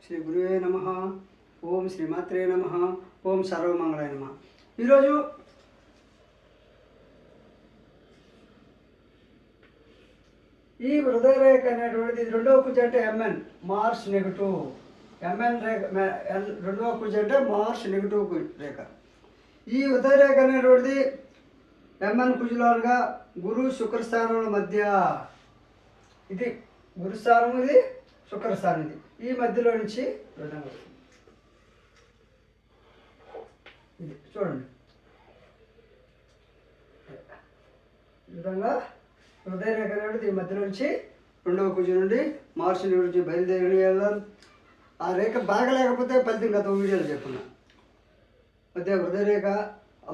శ్రీ గురువే నమ. ఓం శ్రీమాత్రే నమ. ఓం సర్వమంగళాయ నమ. ఈరోజు ఈ హృదయ రేఖ అనేటువంటిది రెండవ కుజ అంటే ఎంఎన్ మార్స్ నెగిటివ్. ఎంఎన్ రేఖ రెండవ కుజ అంటే మార్స్ నెగిటివ్ రేఖ. ఈ హృదయ రేఖ అనేటువంటిది ఎంఎన్ కుజులాలుగా గురు శుక్రస్థానముల మధ్య, ఇది గురుస్థానం, ఇది శుక్రస్థానం, ఇది ఈ మధ్యలో నుంచి విధంగా ఇది చూడండి. ఈ విధంగా హృదయ రేఖ అనేది ఈ మధ్య నుంచి రెండవ కుజ నుండి మార్చి నుంచి బయలుదేరి వెళ్దాం. ఆ రేఖ బాగలేకపోతే ఫలితం గత వీడియోలు చెప్పుకున్నా. మధ్య హృదయ రేఖ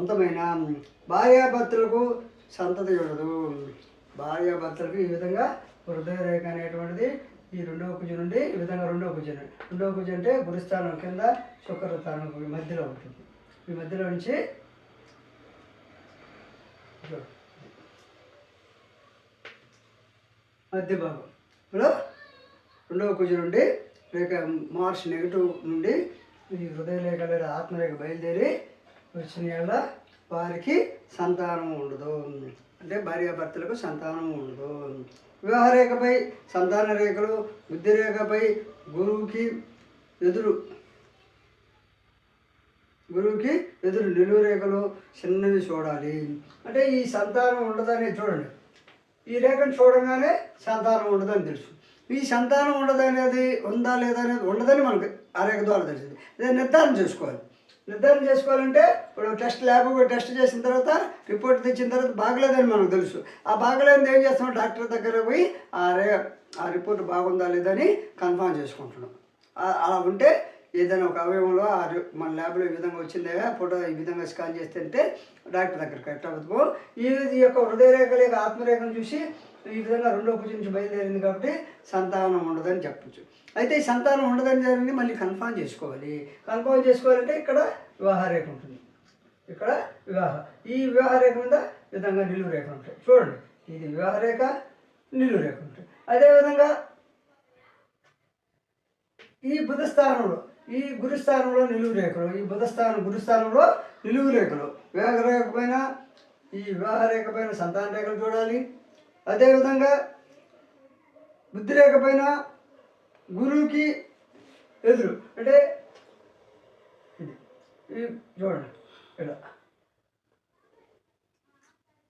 అంతమైన భార్యాభర్తలకు సంతతి ఉండదు. భార్యాభర్తలకు ఈ విధంగా హృదయ రేఖ అనేటువంటిది ఈ రెండవ కుజ నుండి ఈ విధంగా రెండవ కుజ అంటే గురుస్థానం కింద శుక్రస్థానం మధ్యలో ఉంటుంది. ఈ మధ్యలో నుంచి మధ్య భాగంలో రెండవ కుజ నుండి రేఖ మార్చ్ నెగిటివ్ నుండి ఈ హృదయ రేఖ లేదా ఆత్మరేఖ బయలుదేరి వచ్చిన వల్ల వారికి సంతానం ఉండదు. అంటే భార్యాభర్తలకు సంతానం ఉండదు. వివాహ రేఖపై సంతాన రేఖలు, బుద్ధి రేఖపై గురువుకి ఎదురు నిలువు రేఖలు చిన్నవి చూడాలి. అంటే ఈ సంతానం ఉండదని చూడండి. ఈ రేఖను చూడగానే సంతానం ఉండదని తెలుసు. ఈ సంతానం ఉండదనేది ఉందా లేదా అనేది ఉండదని మనకు ఆ రేఖ ద్వారా తెలిసింది. ఇదే నిర్ధారణ చేసుకోవాలి. నిర్ధారణ చేసుకోవాలంటే ఇప్పుడు ల్యాబ్కి టెస్ట్ చేసిన తర్వాత రిపోర్ట్ తెచ్చిన తర్వాత బాగలేదని మనకు తెలుసు. ఆ బాగలేదని ఏం చేస్తున్నాం, డాక్టర్ దగ్గర పోయి ఆ రిపోర్ట్ బాగుందా లేదని కన్ఫర్మ్ చేసుకుంటున్నాం. అలా ఉంటే ఏదైనా ఒక అవయవంలో మన ల్యాబ్లో ఈ విధంగా వచ్చిందే, ఫోటో ఈ విధంగా స్కాన్ చేస్తుంటే డాక్టర్ దగ్గర కరెక్ట్ అవ్వదు. ఈ యొక్క హృదయ రేఖ లేక ఆత్మరేఖను చూసి ఈ విధంగా రెండో కుజ నుంచి బయలుదేరింది కాబట్టి సంతానం ఉండదని చెప్పచ్చు. అయితే ఈ సంతానం ఉండదని జరిగింది మళ్ళీ కన్ఫర్మ్ చేసుకోవాలి. కన్ఫర్మ్ చేసుకోవాలంటే ఇక్కడ వివాహ రేఖ ఉంటుంది. ఇక్కడ ఈ వివాహ రేఖ మీద విధంగా నిలువు రేఖ ఉంటాయి. చూడండి, ఇది వివాహ రేఖ, నిలువు రేఖ ఉంటాయి. అదేవిధంగా ఈ బుధస్థానంలో ఈ గురుస్థానంలో నిలువు రేఖలు, ఈ గురుస్థానంలో నిలువు రేఖలు. వివాహ రేఖ పైన ఈ వివాహ రేఖ పైన సంతాన రేఖలు చూడాలి. అదేవిధంగా బుద్ధి రేఖ పైన గురువుకి ఎదురు అంటే ఇది చూడండి, ఇలా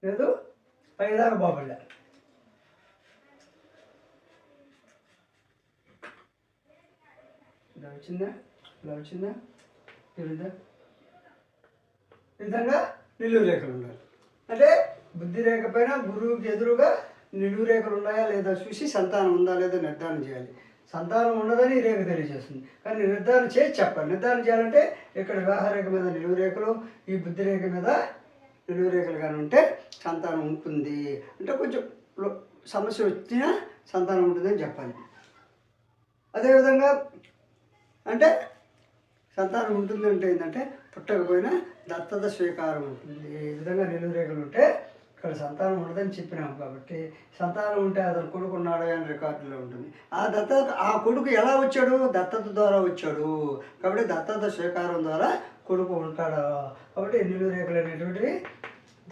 లేదు పైదాకా బాగుండే. ఇలా వచ్చిందా, ఈ విధంగా నిలువు రేఖలు ఉండాలి. అంటే బుద్ధి రేఖ పైన గురువుకి ఎదురుగా నిలువు రేఖలు ఉన్నాయా లేదా చూసి సంతానం ఉందా లేదా నిర్ధారణ చేయాలి. సంతానం ఉండదని ఈ రేఖ తెలియజేస్తుంది, కానీ నిర్ధారణ చేసి చెప్పాలి. నిర్ధారణ చేయాలంటే ఇక్కడ వివాహ రేఖ మీద నిలువు రేఖలు, ఈ బుద్ధి రేఖ మీద నిలువు రేఖలు కానీ ఉంటే సంతానం ఉంటుంది. అంటే కొంచెం సమస్య వచ్చినా సంతానం ఉంటుందని చెప్పాలి. అదేవిధంగా అంటే సంతానం ఉంటుంది అంటే ఏంటంటే పుట్టకపోయినా దత్తత స్వీకారం ఉంటుంది. ఈ విధంగా నిలువు రేఖలు ఉంటే ఇక్కడ సంతానం ఉండదని చెప్పినాము కాబట్టి సంతానం ఉంటే అతను కొడుకు ఉన్నాడు అని రికార్డులో ఉంటుంది. ఆ కొడుకు ఎలా వచ్చాడు, దత్తత ద్వారా వచ్చాడు కాబట్టి దత్తత స్వీకారం ద్వారా కొడుకు ఉంటాడు. కాబట్టి నిలువు రేఖలు అనేటువంటివి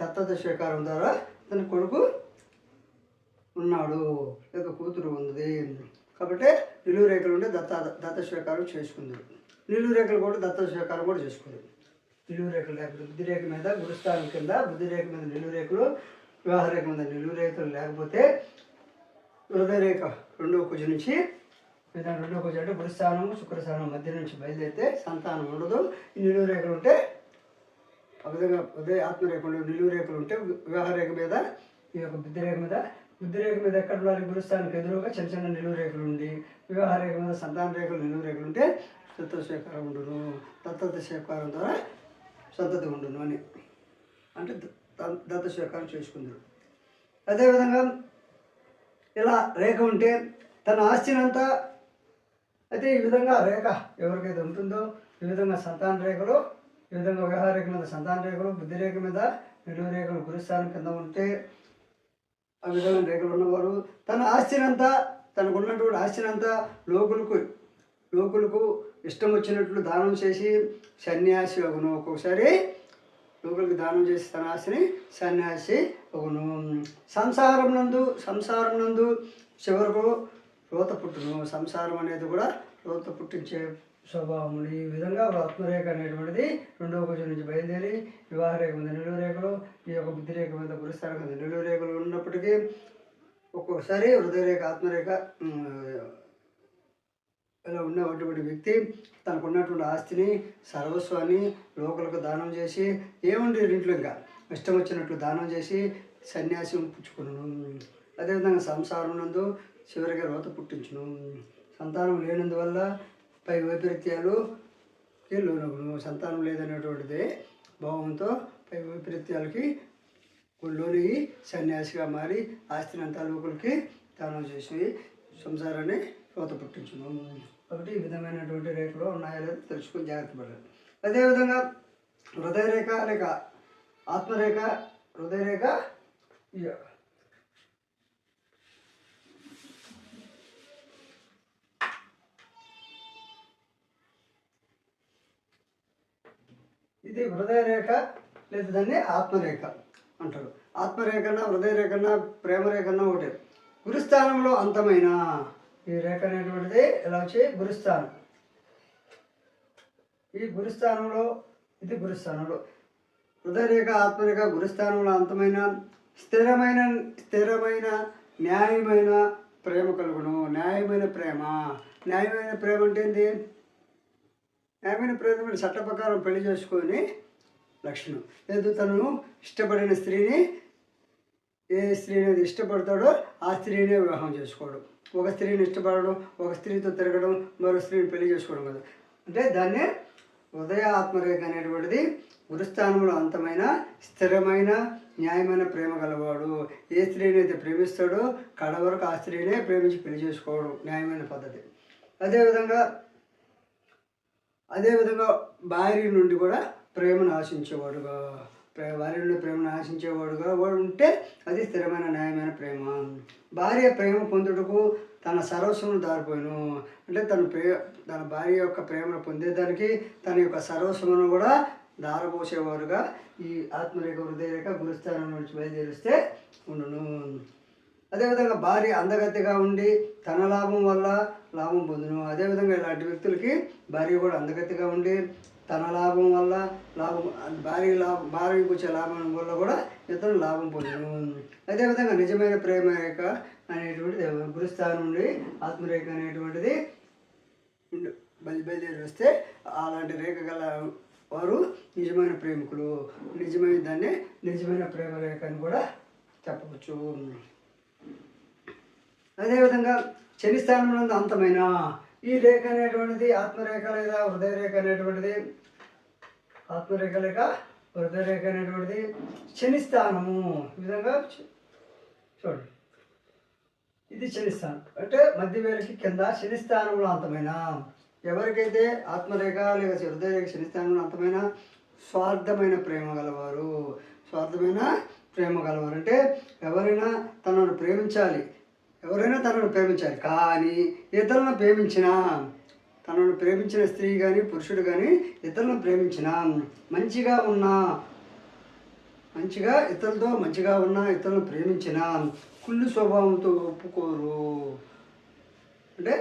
దత్తత స్వీకారం ద్వారా అతని కొడుకు ఉన్నాడు లేదా కూతురు ఉంది కాబట్టి నిలువు రేఖలు ఉంటే దత్త స్వీకారం చేసుకుంది. నిలువు రేఖలు కూడా దత్త స్వీకారం కూడా చేసుకుంది. నిలువు రేఖలు లేకపోతే బుద్ధి రేఖ మీద గురుస్థానం కింద బుద్ధి రేఖ మీద నిలువు రేఖలు, వివాహ రేఖ మీద నిలువు రేఖలు లేకపోతే హృదయ రేఖ రెండవ కుజ నుంచి రెండవ కుజ అంటే గురుస్థానం శుక్రస్థానం మధ్య నుంచి బయలుదేరితే సంతానం ఉండదు. ఈ నిలువు రేఖలు ఉంటే ఆ విధంగా హృదయ ఆత్మరేఖ నిలువు రేఖలు ఉంటే వివాహ రేఖ మీద ఈ యొక్క బుద్ధి రేఖ మీద ఎక్కడ ఉండాలి, గురుస్థానానికి ఎదురుగా చిన్న చిన్న నిలువు రేఖలు ఉండి వివాహ రేఖ మీద సంతాన రేఖలు నిలువు రేఖలు ఉంటే దత్త స్వీకారం ఉండును. దత్తత స్వీకారం ద్వారా సంతతి ఉండును అని అంటే దత్త స్వీకారం చేసుకుందరు. అదేవిధంగా ఇలా రేఖ ఉంటే తన ఆస్తినంతా అయితే ఈ విధంగా రేఖ ఎవరికైతే ఉంటుందో ఈ విధంగా సంతాన రేఖలు, ఈ విధంగా వివాహ రేఖ మీద సంతాన రేఖలు, బుద్ధి రేఖ మీద నిలువు రేఖలు గురుస్థానం కింద ఉంటే ఆ విధంగా రేఖలు ఉన్నవారు తన ఆస్తినంతా, తనకున్నటువంటి ఆస్తినంతా లోకులకు లోకులకు ఇష్టం వచ్చినట్లు దానం చేసి సన్యాసి అగును. ఒక్కొక్కసారి లోకులకు దానం చేసి తన ఆస్తిని సన్యాసి అగును. సంసారం నందు చివరకు రోత పుట్టును. సంసారం అనేది కూడా రోత పుట్టించే స్వభావము. ఈ విధంగా ఆత్మరేఖ అనేటువంటిది రెండవ భుజం నుంచి బయలుదేరి వివాహ రేఖ మీద నిలువు రేఖలు, ఈ యొక్క బుద్ధి రేఖ మీద గురుస్థానం మీద నిలువు రేఖలు ఉన్నప్పటికీ ఒక్కొక్కసారి హృదయరేఖ ఆత్మరేఖ ఇలా ఉన్నటువంటి వ్యక్తి తనకున్నటువంటి ఆస్తిని సర్వస్వాన్ని లోకలకు దానం చేసి ఏముంది ఇంట్లో ఇంకా ఇష్టం వచ్చినట్లు దానం చేసి సన్యాసం పుచ్చుకును. అదేవిధంగా సంసారం నందు చివరిగా రోత పుట్టించును. సంతానం లేనందువల్ల పై వైపరీత్యాలకి లోనగును. సంతానం లేదనేటువంటిది భావంతో పై వైపరీత్యాలకి లోని సన్యాసిగా మారి ఆస్తిని అంతా లోకులకి దానం చేసి సంసారాన్ని రోత పుట్టించును. కాబట్టి ఈ విధమైనటువంటి రేఖలు ఉన్నాయో లేదో తెలుసుకొని జాగ్రత్త పడాలి. అదేవిధంగా హృదయరేఖ లేక ఆత్మరేఖ, హృదయరేఖ ఇది హృదయరేఖ లేదా దాన్ని ఆత్మరేఖ అంటారు. ఆత్మరేఖ హృదయరేఖ ప్రేమరేఖ ఒకటి. గురుస్థానంలో అంతమైన ఈ రేఖ అనేటువంటిది ఎలా వచ్చి గురుస్థానం. ఈ గురుస్థానంలో ఇది గురుస్థానంలో హృదయరేఖ ఆత్మరేఖ గురుస్థానంలో అంతమైన స్థిరమైన న్యాయమైన ప్రేమ కలుగును. న్యాయమైన ప్రేమ అంటే ఏంటి? న్యాయమైన ప్రేమ చట్ట ప్రకారం పెళ్లి చేసుకొని లక్షణం. లేదు తను ఇష్టపడిన స్త్రీని ఏ స్త్రీని అయితే ఇష్టపడతాడో ఆ స్త్రీనే వివాహం చేసుకోవడం. ఒక స్త్రీని ఇష్టపడడం, ఒక స్త్రీతో తిరగడం, మరో స్త్రీని పెళ్లి చేసుకోవడం కదా. అంటే దాన్నే హృదయ ఆత్మరేఖ అనేటువంటిది గురుస్థానంలో అంతమైన స్థిరమైన న్యాయమైన ప్రేమ గలవాడు. ఏ స్త్రీని అయితే ప్రేమిస్తాడో కడ వరకు ఆ స్త్రీనే ప్రేమించి పెళ్లి చేసుకోవడం న్యాయమైన పద్ధతి. అదేవిధంగా భార్య నుండి కూడా ప్రేమను ఆశించేవాడుగా భార్య నుండి ప్రేమను ఆశించేవాడుగా వాడు ఉంటే అది స్థిరమైన న్యాయమైన ప్రేమ. భార్య ప్రేమ పొందుటకు తన సర్వస్వమును దారిపోయాను. అంటే తన భార్య యొక్క ప్రేమను పొందేదానికి తన యొక్క సర్వస్వమును కూడా దారపోసేవారుగా ఈ ఆత్మరేఖ హృదయరేఖ గురుస్థానం నుంచి బయలుదేరిస్తే ఉండును. అదేవిధంగా భార్య అందగతిగా ఉండి తన లాభం వల్ల లాభం పొందును. అదేవిధంగా ఇలాంటి వ్యక్తులకి భార్య కూడా అందగతిగా ఉండి తన లాభం వల్ల భార్యకు వచ్చే లాభం వల్ల కూడా ఇతను లాభం పొందును. అదేవిధంగా నిజమైన ప్రేమ రేఖ అనేటువంటిది గురుస్థానం నుండి ఆత్మరేఖ అనేటువంటిది బయలుదేరి వస్తే అలాంటి రేఖ గల వారు నిజమైన ప్రేమికులు. నిజమైన ప్రేమ రేఖ అని కూడా చెప్పవచ్చు. అదేవిధంగా శని స్థానంలో అంతమైన ఈ రేఖ అనేటువంటిది ఆత్మరేఖ లేదా హృదయరేఖ అనేటువంటిది శని స్థానము. ఈ విధంగా చూడండి, ఇది శని స్థానం అంటే మధ్య వేలకి కింద శని స్థానంలో అంతమైన ఎవరికైతే ఆత్మరేఖ లేక హృదయరేఖ శని స్థానంలో అంతమైన స్వార్థమైన ప్రేమ గలవారు అంటే ఎవరైనా తనను ప్రేమించాలి కానీ తనను ప్రేమించిన స్త్రీ కానీ పురుషుడు కానీ ఇతరులను ప్రేమించిన ఇతరులను ప్రేమించిన కుళ్ళు స్వభావంతో ఒప్పుకోరు. అంటే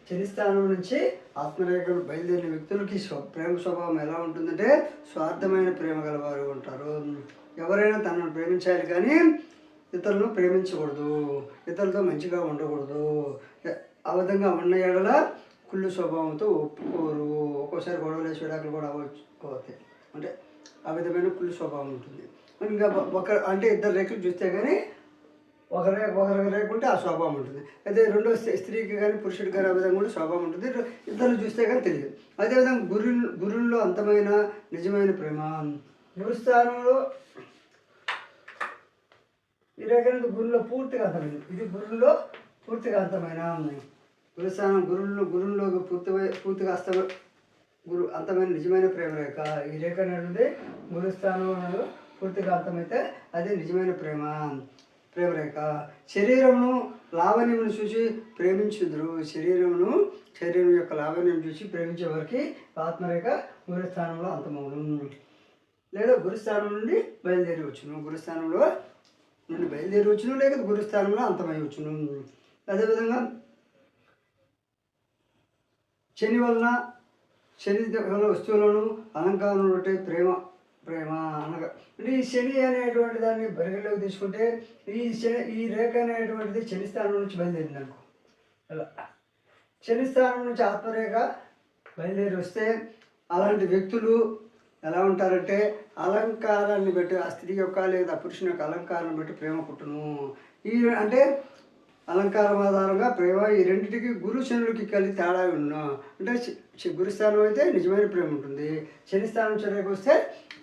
శనిస్థానం నుంచి ఆత్మరేఖలు బయలుదేరిన వ్యక్తులకి ప్రేమ స్వభావం ఎలా ఉంటుందంటే స్వార్థమైన ప్రేమ గలవారు ఉంటారు. ఎవరైనా తనను ప్రేమించాలి కానీ ఇతరులను ప్రేమించకూడదు, ఇతరులతో మంచిగా ఉండకూడదు. ఆ విధంగా ఉన్న ఎడల కుళ్ళు స్వభావంతో ఒప్పుకోరు. ఒక్కోసారి గొడవలు విడాకులు కూడా అవుతాయి. అంటే ఆ విధమైన కుళ్ళు స్వభావం ఉంటుంది. ఇంకా అంటే ఇద్దరు రేఖలు చూస్తే కానీ ఒకరి రేఖ ఉంటే ఆ స్వభావం ఉంటుంది. అదే రెండో స్త్రీకి కానీ పురుషుడికి కానీ ఆ విధంగా కూడా స్వభావం ఉంటుంది. ఇద్దరు చూస్తే కానీ తెలియదు. అదేవిధంగా గురుల్లో అంతమైన నిజమైన ప్రేమ గురుస్థానంలో ఈ రేఖ గురువులో పూర్తిగా అంతమైంది. ఇది గురువులో పూర్తిగా అంతమైన గురుస్థానం గురువులో పూర్తిగా అంతమైన నిజమైన ప్రేమ రేఖ. ఈ రేఖ అనేది గురుస్థానం పూర్తిగా అంతమైతే అదే నిజమైన ప్రేమ. ప్రేమరేఖ. శరీరమును లావణ్యమును చూసి ప్రేమించుదురు. శరీరం యొక్క లావణ్యం చూసి ప్రేమించే వారికి ఆత్మరేఖ గురుస్థానంలో అంతమవును, లేదా గురుస్థానం నుండి బయలుదేరి వచ్చును. గురుస్థానంలో నుండి బయలుదేరి వచ్చును, లేక గురుస్థానంలో అంతమై వచ్చును. అదేవిధంగా శని వలన వస్తువులను అలంకారం బట్టి ప్రేమ అనగా అంటే ఈ శని అనేటువంటి దాన్ని పరిగణలోకి తీసుకుంటే ఈ రేఖ అనేటువంటిది శని స్థానం నుంచి బయలుదేరింది అనుకో. అలా శని స్థానం నుంచి ఆత్మరేఖ బయలుదేరి వస్తే అలాంటి వ్యక్తులు ఎలా ఉంటారంటే అలంకారాన్ని బట్టి, ఆ స్త్రీ యొక్క లేదా పురుషుని యొక్క అలంకారాన్ని బట్టి ప్రేమ పుట్టును. అంటే అలంకారం ఆధారంగా ప్రేమ, ఈ రెండింటికి గురు శనులకి కలిసి తేడా ఉన్నా అంటే గురుస్థానం అయితే నిజమైన ప్రేమ ఉంటుంది, శని స్థానం చెరకు వస్తే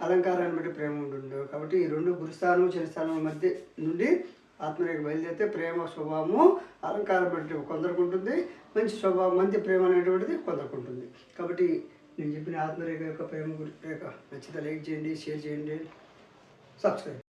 అలంకారాన్ని బట్టి ప్రేమ ఉంటుంది. కాబట్టి ఈ రెండు గురుస్థానం శనిస్థానం మధ్య నుండి ఆత్మరేఖ బయలుదేరితే ప్రేమ స్వభావము అలంకారం బట్టి కొందరికి ఉంటుంది, మంచి స్వభావం మంచి ప్రేమ అనేటువంటిది కొందరికి ఉంటుంది. కాబట్టి నేను చెప్పిన ఆత్మరేఖ యొక్క ప్రేమ రేఖ నచ్చితే లైక్ చేయండి, షేర్ చేయండి, సబ్స్క్రైబ్.